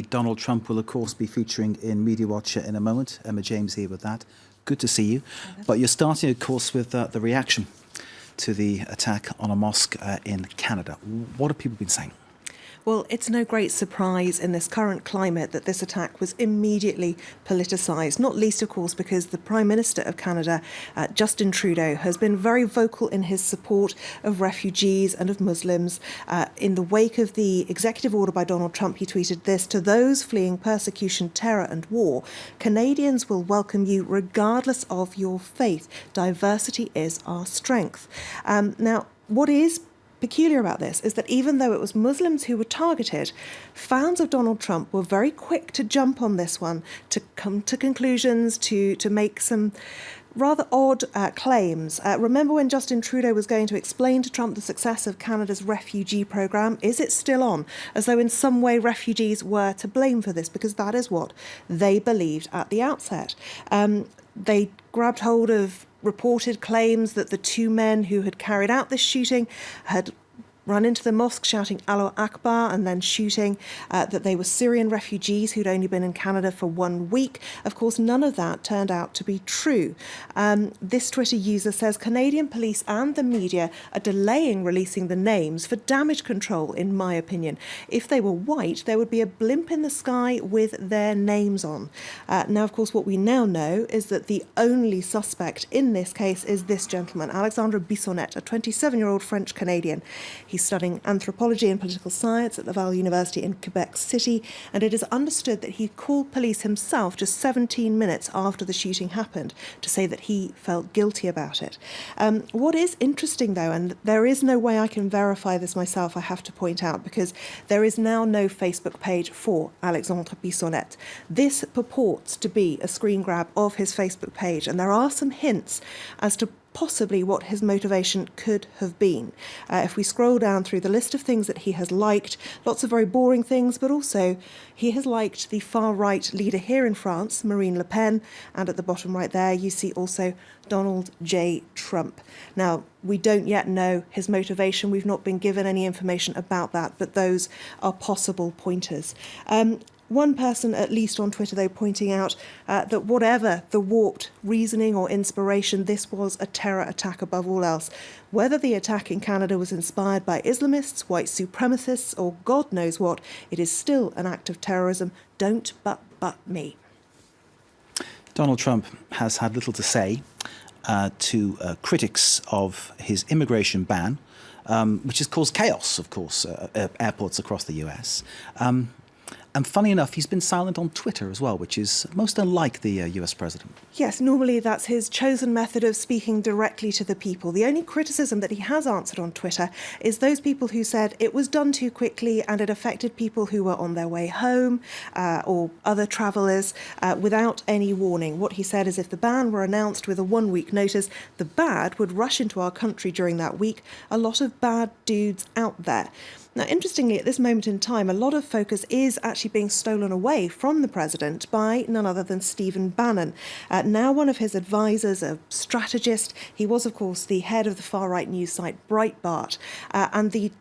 Donald Trump will, of course, be featuring in Media Watcher in a moment. Emma James here with that. Good to see you. But you're starting, of course, with the reaction to the attack on a mosque in Canada. What have people been saying? Well, it's no great surprise in this current climate that this attack was immediately politicised, not least, of course, because the Prime Minister of Canada, Justin Trudeau, has been very vocal in his support of refugees and of Muslims. In the wake of the executive order by Donald Trump, he tweeted this: "To those fleeing persecution, terror and war, Canadians will welcome you regardless of your faith. Diversity is our strength." Now, what is peculiar about this is that even though it was Muslims who were targeted, fans of Donald Trump were very quick to jump on this one, to come to conclusions, to make some rather odd claims. Remember when Justin Trudeau was going to explain to Trump the success of Canada's refugee programme? Is it still on? As though in some way refugees were to blame for this, because that is what they believed at the outset. They grabbed hold of reported claims that the two men who had carried out this shooting had run into the mosque shouting Allah Akbar and then shooting, that they were Syrian refugees who'd only been in Canada for 1 week. Of course, none of that turned out to be true. This Twitter user says Canadian police and the media are delaying releasing the names for damage control, in my opinion. If they were white, there would be a blimp in the sky with their names on. Now, of course, what we now know is that the only suspect in this case is this gentleman, Alexandre Bissonnette, a 27-year-old French-Canadian. He's studying anthropology and political science at Laval University in Quebec City, and it is understood that he called police himself just 17 minutes after the shooting happened to say that he felt guilty about it. What is interesting, though, and there is no way I can verify this myself, I have to point out, because there is now no Facebook page for Alexandre Bissonnette. This purports to be a screen grab of his Facebook page, and there are some hints as to possibly what his motivation could have been. If we scroll down through the list of things that he has liked, lots of very boring things, but also he has liked the far-right leader here in France, Marine Le Pen, and at the bottom right there you see also Donald J. Trump. Now, we don't yet know his motivation. We've not been given any information about that, but those are possible pointers. One person, at least on Twitter, though, pointing out that whatever the warped reasoning or inspiration, this was a terror attack above all else. Whether the attack in Canada was inspired by Islamists, white supremacists, or God knows what, it is still an act of terrorism. Don't but me. Donald Trump has had little to say to critics of his immigration ban, which has caused chaos, of course, at airports across the US. And funny enough, he's been silent on Twitter as well, which is most unlike the US president. Yes, normally that's his chosen method of speaking directly to the people. The only criticism that he has answered on Twitter is those people who said it was done too quickly and it affected people who were on their way home or other travellers without any warning. What he said is if the ban were announced with a 1-week notice, the bad would rush into our country during that week. A lot of bad dudes out there. Now, interestingly, at this moment in time, a lot of focus is actually being stolen away from the president by none other than Stephen Bannon. Now one of his advisors, a strategist. He was, of course, the head of the far-right news site Breitbart. And the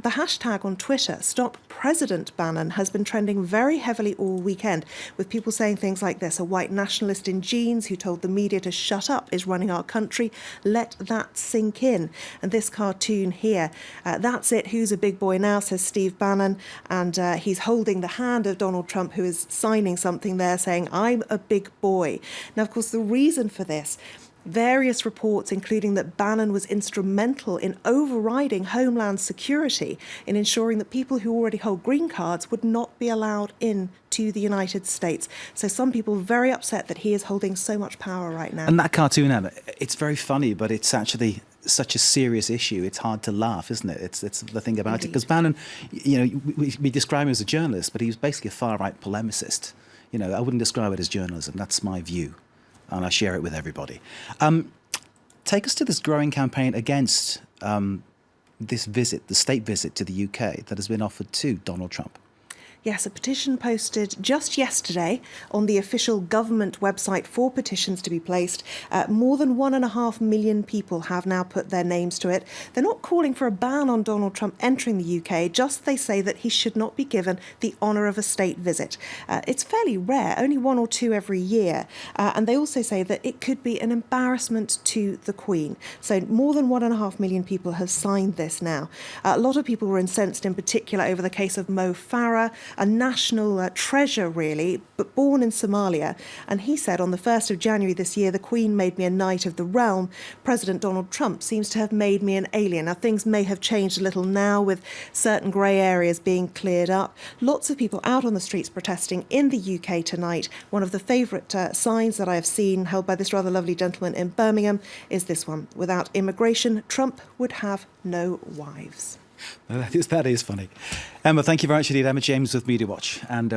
hashtag on Twitter, Stop President Bannon, has been trending very heavily all weekend, with people saying things like this: a white nationalist in jeans who told the media to shut up is running our country. Let that sink in. And this cartoon here, that's it, who's a big boy now, says Steve Bannon, and he's holding the hand of Donald Trump, who is signing something there saying, I'm a big boy. Now, of course, the reason for this, various reports, including that Bannon was instrumental in overriding Homeland Security, in ensuring that people who already hold green cards would not be allowed in to the United States. So some people are very upset that he is holding so much power right now. And that cartoon, Emma, it's very funny, but it's actually such a serious issue. It's hard to laugh, isn't it? It's the thing about it. Because Bannon, you know, we describe him as a journalist, but he was basically a far-right polemicist. You know, I wouldn't describe it as journalism. That's my view, and I share it with everybody. Take us to this growing campaign against this visit, the state visit to the UK that has been offered to Donald Trump. Yes, a petition posted just yesterday on the official government website for petitions to be placed. More than 1.5 million people have now put their names to it. They're not calling for a ban on Donald Trump entering the UK, just they say that he should not be given the honour of a state visit. It's fairly rare, only 1 or 2 every year. And they also say that it could be an embarrassment to the Queen. So more than 1.5 million people have signed this now. A lot of people were incensed in particular over the case of Mo Farah, a national treasure, really, but born in Somalia. And he said on the 1st of January this year, the Queen made me a knight of the realm. President Donald Trump seems to have made me an alien. Now, things may have changed a little now with certain grey areas being cleared up. Lots of people out on the streets protesting in the UK tonight. One of the favourite signs that I have seen, held by this rather lovely gentleman in Birmingham, is this one. Without immigration, Trump would have no wives. That is funny. Emma, thank you very much indeed. Emma James with Media Watch. And